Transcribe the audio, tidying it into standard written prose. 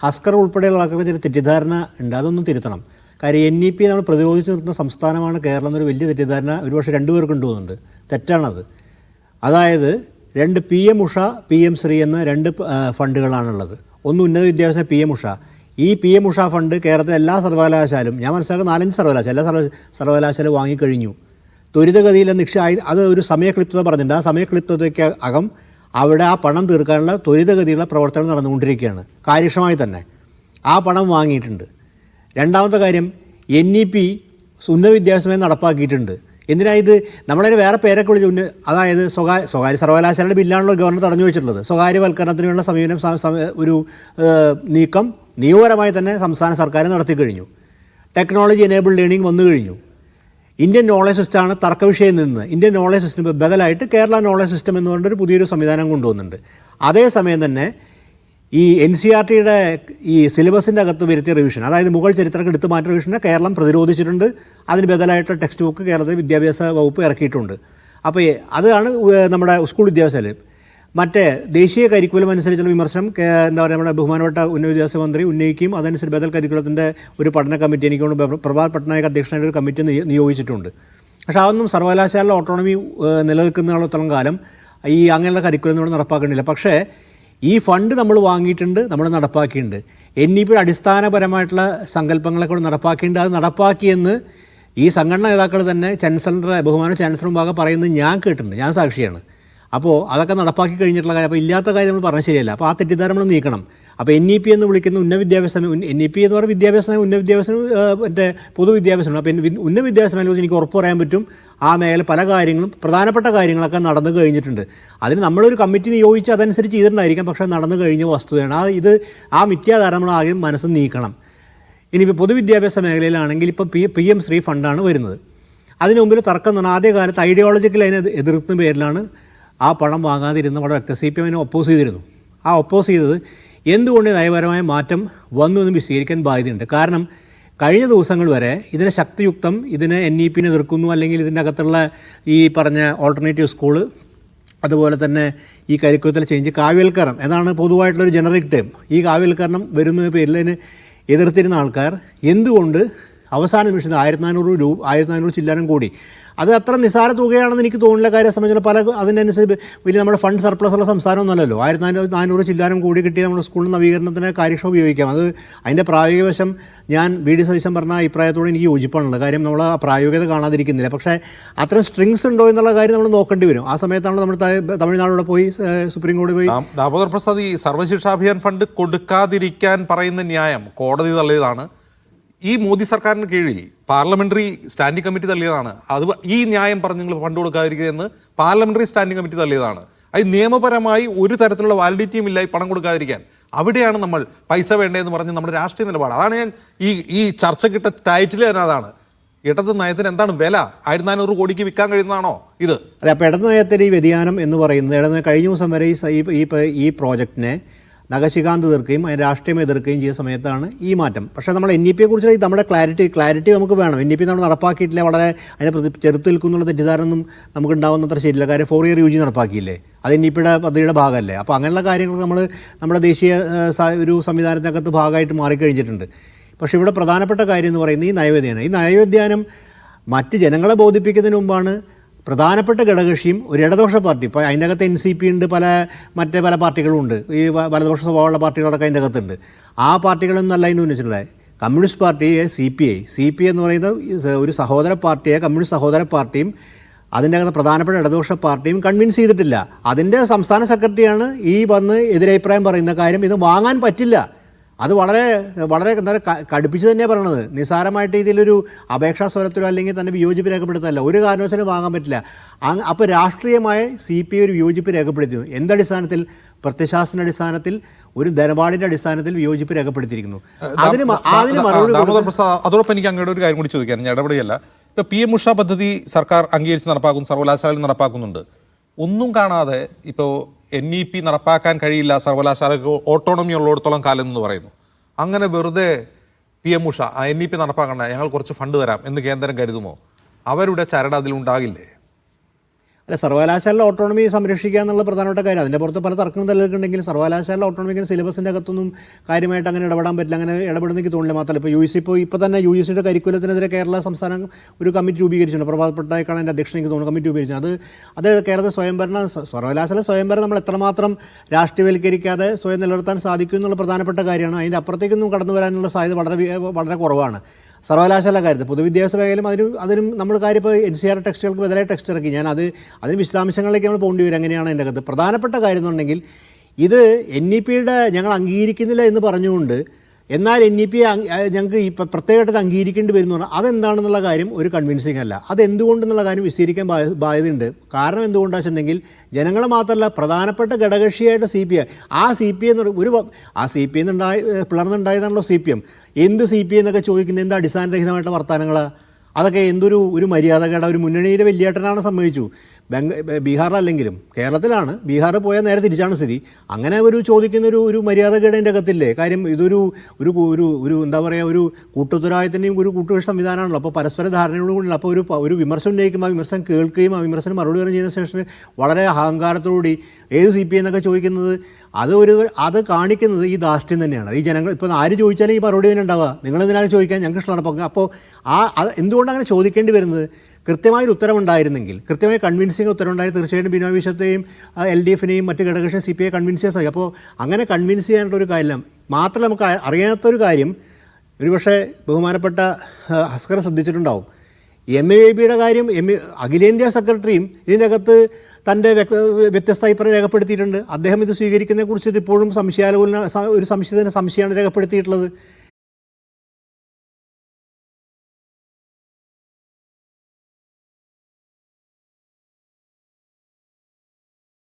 ഹസ്കർ ഉൾപ്പെടെയുള്ള ആൾക്കാർക്ക് ചില തെറ്റിദ്ധാരണ ഉണ്ട്, അതൊന്നും തിരുത്തണം. കാര്യം NEP നമ്മൾ പ്രതിരോധിച്ച് നിർത്തുന്ന സംസ്ഥാനമാണ് കേരളം എന്നൊരു വലിയ തെറ്റിദ്ധാരണ ഒരുപക്ഷെ രണ്ടുപേർക്കും തോന്നുന്നുണ്ട്. തെറ്റാണത്. അതായത് 2 PM ഉഷ PM ശ്രീ എന്ന 2 ഫണ്ടുകളാണുള്ളത്. ഒന്ന് ഉന്നത വിദ്യാഭ്യാസ PM ഉഷ. ഈ PM ഉഷ ഫണ്ട് കേരളത്തിലെ എല്ലാ സർവകലാശാലയും, ഞാൻ മനസ്സിലാക്കുന്ന 4-5 സർവകലാശാല, എല്ലാ സർവകലാശാല വാങ്ങിക്കഴിഞ്ഞു. ത്വരിതഗതിയിൽ അത് ഒരു സമയക്ലിപ്തത പറഞ്ഞിട്ടുണ്ട്. ആ സമയക്ലിപ്തതയ്ക്ക് അകം അവിടെ ആ പണം തീർക്കാനുള്ള ത്വരിതഗതിയുള്ള പ്രവർത്തനം നടന്നുകൊണ്ടിരിക്കുകയാണ്, കാര്യക്ഷമമായി തന്നെ. ആ പണം വാങ്ങിയിട്ടുണ്ട്. രണ്ടാമത്തെ കാര്യം, NEP ഉന്നത വിദ്യാഭ്യാസമായി നടപ്പാക്കിയിട്ടുണ്ട്. എന്തിനാ ഇത്? നമ്മളതിന് വേറെ പേരൊക്കെ വിളിച്ച് അതായത് സ്വകാര്യ സർവകലാശാലയുടെ ബില്ലാണല്ലോ ഗവർണർ തടഞ്ഞു വെച്ചിട്ടുള്ളത്. സ്വകാര്യവൽക്കരണത്തിന് വേണ്ട സമീപനം ഒരു നീക്കം നിയമപരമായി തന്നെ സംസ്ഥാന സർക്കാർ നടത്തി കഴിഞ്ഞു. ടെക്നോളജി എനേബിൾഡ് ലേണിംഗ് വന്നു കഴിഞ്ഞു. ഇന്ത്യൻ നോളജ് സിസ്റ്റമാണ് തർക്കവിഷയം നിന്ന് ഇന്ത്യൻ നോളജ് സിസ്റ്റം ബദലായിട്ട് കേരള നോളജ് സിസ്റ്റം എന്ന് പറഞ്ഞൊരു പുതിയൊരു സംവിധാനം കൊണ്ടുവന്നിട്ടുണ്ട്. അതേസമയം തന്നെ ഈ NCERTയുടെ ഈ സിലബസിൻ്റെ അകത്ത് വരുത്തിയ റിവിഷൻ, അതായത് മുഗൾ ചരിത്രമൊക്കെ എടുത്ത് മാറ്റിയ റിവിഷനെ കേരളം പ്രതിരോധിച്ചിട്ടുണ്ട്. അതിന് ബദലായിട്ട് ടെക്സ്റ്റ് ബുക്ക് കേരളത്തിൽ വിദ്യാഭ്യാസ വകുപ്പ് ഇറക്കിയിട്ടുണ്ട്. അപ്പോൾ അതാണ് നമ്മുടെ സ്കൂൾ വിദ്യാഭ്യാസത്തിൽ. മറ്റേ ദേശീയ കരിക്കുലം അനുസരിച്ചുള്ള വിമർശനം എന്താ പറയുക, നമ്മുടെ ബഹുമാനപ്പെട്ട ഉന്നത വിദ്യാഭ്യാസ മന്ത്രി ഉന്നയിക്കുകയും അതനുസരിച്ച് ബദൽ കരിക്കുലത്തിൻ്റെ ഒരു പഠന കമ്മിറ്റി, എനിക്ക് തോന്നുന്നു പ്രഭാത് പട്നായക് അധ്യക്ഷനായിട്ട് ഒരു കമ്മിറ്റി നിയോഗിച്ചിട്ടുണ്ട്. പക്ഷേ അതൊന്നും സർവകലാശാലയുടെ ഓട്ടോണമി നിലനിൽക്കുന്നിടത്തോളം കാലം ഈ അങ്ങനെയുള്ള കരിക്കുലം നടപ്പാക്കുന്നില്ല. പക്ഷേ ഈ ഫണ്ട് നമ്മൾ വാങ്ങിയിട്ടുണ്ട്, നമ്മൾ നടപ്പാക്കിയിട്ടുണ്ട്. NEPയുടെ അടിസ്ഥാനപരമായിട്ടുള്ള സങ്കല്പങ്ങളെ കൂടെ നടപ്പാക്കിയിട്ടുണ്ട്. അത് നടപ്പാക്കിയെന്ന് ഈ സംഘടനാ നേതാക്കൾ തന്നെ ബഹുമാന ചാൻസലർ മുമ്പാകെ പറയുന്നത് ഞാൻ കേട്ടിട്ടുണ്ട്, ഞാൻ സാക്ഷിയാണ്. അപ്പോൾ അതൊക്കെ നടപ്പാക്കി കഴിഞ്ഞിട്ടുള്ള കാര്യം, അപ്പോൾ ഇല്ലാത്ത കാര്യം നമ്മൾ പറഞ്ഞാൽ ശരിയല്ല. അപ്പോൾ ആ തെറ്റിദ്ധാരണ നമ്മൾ നീക്കണം. അപ്പോൾ NEP എന്ന് വിളിക്കുന്ന ഉന്നത വിദ്യാഭ്യാസം, NEP എന്ന് പറയുന്ന വിദ്യാഭ്യാസം, ഉന്നത വിദ്യാഭ്യാസം മറ്റേ പൊതുവിദ്യാഭ്യാസമാണ്. അപ്പോൾ ഉന്നത വിദ്യാഭ്യാസ മേഖലയിൽ എനിക്ക് ഉറപ്പ് പറയാൻ പറ്റും ആ മേഖല പല കാര്യങ്ങളും പ്രധാനപ്പെട്ട കാര്യങ്ങളൊക്കെ നടന്നു കഴിഞ്ഞിട്ടുണ്ട്. അതിന് നമ്മളൊരു കമ്മിറ്റി നിയോഗിച്ച് അതനുസരിച്ച് ചെയ്തിട്ടുണ്ടായിരിക്കാം, പക്ഷേ നടന്നു കഴിഞ്ഞ വസ്തുതയാണ്. ആ മിഥ്യാധാരണ നമ്മൾ ആദ്യം മനസ്സ് നീക്കണം. ഇനിയിപ്പോൾ പൊതുവിദ്യാഭ്യാസ മേഖലയിലാണെങ്കിൽ ഇപ്പോൾ PM ശ്രീ ഫണ്ടാണ് വരുന്നത്. അതിന് മുമ്പിൽ തർക്കം എന്ന് പറഞ്ഞാൽ ആദ്യകാലത്ത് ഐഡിയോളജിക്കൽ അതിനെ എതിർക്കുന്ന പേരിലാണ് ആ പണം വാങ്ങാതിരുന്ന വളരെ വ്യക്തി CPM ഒപ്പോസ് ചെയ്തിരുന്നു. ആ ഒപ്പോസ് ചെയ്തത് എന്തുകൊണ്ട് നയപരമായ മാറ്റം വന്നു എന്ന് വിശദീകരിക്കാൻ ബാധ്യതയുണ്ട്. കാരണം കഴിഞ്ഞ ദിവസങ്ങൾ വരെ ഇതിനെ ശക്തിയുക്തം NEPനെ എതിർക്കുന്നു, അല്ലെങ്കിൽ ഇതിൻ്റെ അകത്തുള്ള ഈ പറഞ്ഞ ഓൾട്ടർനേറ്റീവ് സ്കൂള്, അതുപോലെ തന്നെ ഈ കരിക്കുലത്തിൽ ചേഞ്ച്, കാവ്യവൽക്കരണം എന്നാണ് പൊതുവായിട്ടുള്ളൊരു ജനറിക് ടേം. ഈ കാവ്യവൽക്കരണം വരുന്ന പേരിൽ അതിന് എതിർത്തിരുന്ന ആൾക്കാർ എന്തുകൊണ്ട് അവസാന നിമിഷത്തിൽ 1400 ചില്ലാനം കോടി, അത് അത്ര നിസ്സാര തുകയാണെന്ന് എനിക്ക് തോന്നുന്നില്ല. കാര്യം സംബന്ധിച്ചുള്ള അതിനനുസരിച്ച് വലിയ നമ്മുടെ ഫണ്ട് സർപ്ലസ് ഉള്ള സംസ്ഥാനമൊന്നുമല്ലല്ലോ. 1400 ചില്ലാനം കോടി കിട്ടി നമ്മുടെ സ്കൂളിൽ നവീകരണത്തിന് കാര്യക്ഷമം ഉപയോഗിക്കാം. അതിൻ്റെ പ്രായോഗിക വശം ഞാൻ VD സതീശൻ പറഞ്ഞ അഭിപ്രായത്തോട് എനിക്ക് യോജിപ്പാണുള്ളത്. കാര്യം നമ്മൾ ആ പ്രായോഗികത കാണാതിരിക്കുന്നില്ല. പക്ഷേ അത്രയും സ്ട്രിങ്സ് ഉണ്ടോ എന്നുള്ള കാര്യം നമ്മൾ നോക്കേണ്ടി വരും. ആ സമയത്താണ് നമ്മൾ തമിഴ്നാടോടെ പോയി സുപ്രീം കോടതി പോയി. ദാമോദർ പ്രസാദ്, ഈ സർവ്വശിക്ഷാഭിയാൻ ഫണ്ട് കൊടുക്കാതിരിക്കാൻ പറയുന്ന ന്യായം കോടതി തള്ളിയതാണ്. ഈ മോദി സർക്കാരിന് കീഴിൽ പാർലമെന്ററി സ്റ്റാൻഡിംഗ് കമ്മിറ്റി തള്ളിയതാണ്. ഈ ന്യായം പറഞ്ഞ് നിങ്ങൾ ഫണ്ട് കൊടുക്കാതിരിക്കുകയെന്ന് പാർലമെന്ററി സ്റ്റാൻഡിംഗ് കമ്മിറ്റി തള്ളിയതാണ്. അത് നിയമപരമായി ഒരു തരത്തിലുള്ള വാലിഡിറ്റിയും ഇല്ല ഈ പണം കൊടുക്കാതിരിക്കാൻ. അവിടെയാണ് നമ്മൾ പൈസ വേണ്ടതെന്ന് പറഞ്ഞ് നമ്മുടെ രാഷ്ട്രീയ നിലപാട്. അതാണ് ഞാൻ ഈ ചർച്ചക്കിട്ട ടൈറ്റിൽ തന്നെ അതാണ്. ഇടത് നയത്തിന് എന്താണ് വില? 1400 കോടിക്ക് വിൽക്കാൻ കഴിയുന്നതാണോ ഇത്? അതെ. അപ്പോൾ ഇടത് നയത്തിൻ്റെ ഈ വ്യതിയാനം എന്ന് പറയുന്നത് കഴിഞ്ഞ ദിവസം വരെ ഈ പ്രോജക്റ്റിനെ നഖശികാന്ത് എതിർക്കുകയും അതിന് രാഷ്ട്രീയം എതിർക്കുകയും ചെയ്ത സമയത്താണ് ഈ മാറ്റം. പക്ഷേ നമ്മൾ NEPയെക്കുറിച്ച് നമ്മുടെ ക്ലാരിറ്റി നമുക്ക് വേണം. NEP നമ്മൾ നടപ്പാക്കിയിട്ടില്ല, വളരെ അതിനെ ചെറുത്ത് നിൽക്കുന്നുള്ള തെറ്റിദ്ധാരണൊന്നും നമുക്ക് ഉണ്ടാവുന്നത്ര ശരിയില്ല. കാര്യം 4 ഇയർ UG നടപ്പാക്കിയില്ലേ, അത് NEPയുടെ പദ്ധതിയുടെ ഭാഗമല്ലേ. അപ്പോൾ അങ്ങനെയുള്ള കാര്യങ്ങൾ നമ്മുടെ ദേശീയ ഒരു സംവിധാനത്തിനകത്ത് ഭാഗമായിട്ട് മാറിക്കഴിഞ്ഞിട്ടുണ്ട്. പക്ഷേ ഇവിടെ പ്രധാനപ്പെട്ട കാര്യം എന്ന് പറയുന്നത് ഈ നയവ്യതിയാനം. ഈ നയവ്യതിയാനം മറ്റ് ജനങ്ങളെ ബോധിപ്പിക്കുന്നതിന് മുമ്പാണ് പ്രധാനപ്പെട്ട ഘടകകക്ഷിയും ഒരു ഇടതുപക്ഷ പാർട്ടി, ഇപ്പോൾ അതിൻ്റെ അകത്ത് NCP ഉണ്ട്, പല പാർട്ടികളും ഉണ്ട്, ഈ വലതുപക്ഷ സ്വഭാവമുള്ള പാർട്ടികളൊക്കെ അതിൻ്റെ അകത്തുണ്ട്. ആ പാർട്ടികളൊന്നല്ല അതിന് ഉന്നയിച്ചിട്ടുള്ളത്. കമ്മ്യൂണിസ്റ്റ് പാർട്ടിയെ CPI എന്ന് പറയുന്നത് ഒരു സഹോദര പാർട്ടിയെ കമ്മ്യൂണിസ്റ്റ് സഹോദര പാർട്ടിയും അതിൻ്റെ അകത്ത് പ്രധാനപ്പെട്ട ഇടതുപക്ഷ പാർട്ടിയും കൺവിൻസ് ചെയ്തിട്ടില്ല. അതിൻ്റെ സംസ്ഥാന സെക്രട്ടറിയാണ് ഈ വന്ന് എതിരഭിപ്രായം പറയുന്ന കാര്യം ഇത് വാങ്ങാൻ പറ്റില്ല. അത് വളരെ എന്താ കടുപ്പിച്ച് തന്നെയാണ് പറയണത്. നിസ്സാരമായിട്ട് ഇതിലൊരു അപേക്ഷാ സ്വരത്തിലോ അല്ലെങ്കിൽ തന്നെ വിയോജിപ്പ് രേഖപ്പെടുത്തല്ല, ഒരു കാരണവശാലും വാങ്ങാൻ പറ്റില്ല. അപ്പോൾ രാഷ്ട്രീയമായ CPI ഒരു വിയോജിപ്പ് രേഖപ്പെടുത്തിയിരുന്നു. എന്തടിസ്ഥാനത്തിൽ? പ്രത്യശാസന അടിസ്ഥാനത്തിൽ, ഒരു ധനപാടിൻ്റെ അടിസ്ഥാനത്തിൽ വിയോജിപ്പ് രേഖപ്പെടുത്തിയിരിക്കുന്നു. അതിന് മറുപടി. അതോടൊപ്പം എനിക്ക് അങ്ങോട്ട് ഒരു കാര്യം കൂടി ചോദിക്കാൻ, ഞാൻ ഇടപെടുകയല്ല. ഇപ്പോൾ PM ഉഷ പദ്ധതി സർക്കാർ അംഗീകരിച്ച് നടപ്പാക്കുന്നു, സർവകലാശാലയിൽ നടപ്പാക്കുന്നുണ്ട്. ഒന്നും കാണാതെ ഇപ്പോൾ NEP നടപ്പാക്കാൻ കഴിയില്ല, സർവകലാശാലയ്ക്ക് ഓട്ടോണമി ഉള്ളിടത്തോളം കാലം എന്ന് പറയുന്നു. അങ്ങനെ വെറുതെ PM ഉഷ NEP നടപ്പാക്കണ്ട, ഞങ്ങൾ കുറച്ച് ഫണ്ട് തരാം എന്ന് കേന്ദ്രം കരുതുമോ? അവരുടെ ചരട് അതിലുണ്ടാകില്ലേ? അല്ല, സർവകലാശാലയുടെ ഓട്ടോണമി സംരക്ഷിക്കുക എന്നുള്ള പ്രധാനപ്പെട്ട കാര്യം. അതിൻ്റെ പുറത്ത് പല തർക്കങ്ങളും നിലനിൽക്കുന്നുണ്ടെങ്കിലും സർവകലാശാലയുടെ ഓട്ടോണമിക്ക് സിലബസിൻ്റെ അകത്തൊന്നും കാര്യമായിട്ട് അങ്ങനെ ഇടപെടാൻ പറ്റില്ല. അങ്ങനെ ഇടപെടുന്നെങ്കിൽ തോന്നില്ല. മാത്രമല്ല ഇപ്പോൾ UGC ഇപ്പോൾ തന്നെ UGCയുടെ കരിക്കുലത്തിനെതിരെ കേരള സംസ്ഥാനം ഒരു കമ്മിറ്റി രൂപീകരിച്ചിട്ടുണ്ട്. പ്രഭാത് പട്നായിക്കാണ് എൻ്റെ അധ്യക്ഷൻ, എനിക്ക് തോന്നുന്നു, കമ്മിറ്റി രൂപീകരിച്ചത്. അത് കേരളത്തിൽ സർവകലാശാല സ്വയംഭരണം നമ്മൾ എത്രമാത്രം രാഷ്ട്രീയവൽക്കരിക്കാതെ സ്വയം നിലനിർത്താൻ സാധിക്കും എന്നുള്ള പ്രധാനപ്പെട്ട കാര്യമാണ്. അതിൻ്റെ അപ്പുറത്തേക്കൊന്നും കടന്നു വരാനുള്ള സാധ്യത വളരെ കുറവാണ് സർവകലാശാല കാര്യത്തിൽ. പൊതുവിദ്യാഭ്യാസ മേഖലയിലും അതിനും നമ്മൾ കാര്യം ഇപ്പോൾ NCR ടെക്സ്റ്റുകൾക്ക് ബദലായി ടെക്സ്റ്റ് ഇറക്കി. അതിന് വിശദാംശങ്ങളിലേക്ക് നമ്മൾ പോകേണ്ടി വരും. എങ്ങനെയാണ് അതിൻ്റെ അകത്ത് പ്രധാനപ്പെട്ട കാര്യം എന്നുണ്ടെങ്കിൽ ഇത് NEPയുടെ ഞങ്ങൾ അംഗീകരിക്കുന്നില്ല എന്ന് പറഞ്ഞുകൊണ്ട് എന്നാൽ NEP ഞങ്ങൾക്ക് ഈ പ്രത്യേകമായിട്ട് അംഗീകരിക്കേണ്ടി വരുന്നു പറഞ്ഞാൽ അതെന്താണെന്നുള്ള കാര്യം ഒരു കൺവിൻസിങ് അല്ല. അതെന്തുകൊണ്ടെന്നുള്ള കാര്യം വിശദീകരിക്കാൻ ബാധ്യതയുണ്ട്. കാരണം എന്തുകൊണ്ടാണെന്ന് വെച്ചിട്ടുണ്ടെങ്കിൽ ജനങ്ങളെ മാത്രമല്ല പ്രധാനപ്പെട്ട ഘടകകക്ഷിയായിട്ട് CPI പിളർന്നുണ്ടായതാണല്ലോ CPM. എന്ത് CPI എന്നൊക്കെ ചോദിക്കുന്നത് എന്ത് അടിസ്ഥാനരഹിതമായിട്ട് വർത്തമാനങ്ങളാണ്. അതൊക്കെ ഒരു മര്യാദകേട ഒരു മുന്നണിയിലെ വലിയേട്ടനാണ് സമ്മതിച്ചു. ബീഹാറിലല്ലെങ്കിലും കേരളത്തിലാണ്. ബീഹാറിൽ പോയാൽ നേരെ തിരിച്ചാണ് സ്ഥിതി. അങ്ങനെ ചോദിക്കുന്ന ഒരു മര്യാദകേടിൻ്റെ അകത്തില്ലേ കാര്യം. ഇതൊരു എന്താ പറയുക, ഒരു കൂട്ടുത്തരവാദിത്തത്തിൻ്റെയും ഒരു കൂട്ടുകക്ഷി സംവിധാനമാണല്ലോ. അപ്പോൾ പരസ്പര ധാരണയോടുകൂടില്ല. അപ്പോൾ ഒരു വിമർശനം ഉന്നയിക്കുമ്പോൾ ആ വിമർശനം കേൾക്കുകയും ആ വിമർശനം മറുപടി പറയുകയും ചെയ്യുന്ന ശേഷം വളരെ അഹങ്കാരത്തോടുകൂടി ഏത് CPI എന്നൊക്കെ ചോദിക്കുന്നത് അത് കാണിക്കുന്നത് ഈ ധാർഷ്ട്യം തന്നെയാണ്. ഈ ജനങ്ങൾ ഇപ്പോൾ ആര് ചോദിച്ചാലും ഈ മറുപടി തന്നെ ഉണ്ടാവുക. നിങ്ങളെന്തിനാണ് ചോദിക്കാൻ, ഞങ്ങൾക്ക് ഇഷ്ടമാണ്. അപ്പോൾ അത് എന്തുകൊണ്ടാണ് അങ്ങനെ ചോദിക്കേണ്ടി വരുന്നത്? കൃത്യമായൊരു ഉത്തരവുണ്ടായിരുന്നെങ്കിൽ, കൃത്യമായി കൺവിൻസിങ് ഉത്തരവുണ്ടായി തീർച്ചയായിട്ടും ബിനോയ് വിശ്വത്തെയും LDFനെയും മറ്റ് ഘടകകക്ഷി CPI കൺവിൻസ് ചെയ്യാൻ സാധിക്കും. അപ്പോൾ അങ്ങനെ കൺവിൻസ് ചെയ്യാനുള്ളൊരു കാര്യം മാത്രമല്ല. നമുക്ക് അറിയാത്തൊരു കാര്യം ഒരുപക്ഷെ ബഹുമാനപ്പെട്ട ഹസ്കർ ശ്രദ്ധിച്ചിട്ടുണ്ടാവും. MAVBയുടെ കാര്യം അഖിലേന്ത്യാ സെക്രട്ടറിയും ഇതിൻ്റെ അകത്ത് തൻ്റെ വ്യത്യസ്ത അഭിപ്രായം രേഖപ്പെടുത്തിയിട്ടുണ്ട്. അദ്ദേഹം ഇത് സ്വീകരിക്കുന്നതിനെക്കുറിച്ചിട്ട് ഇപ്പോഴും സംശയമാണ് രേഖപ്പെടുത്തിയിട്ടുള്ളത്.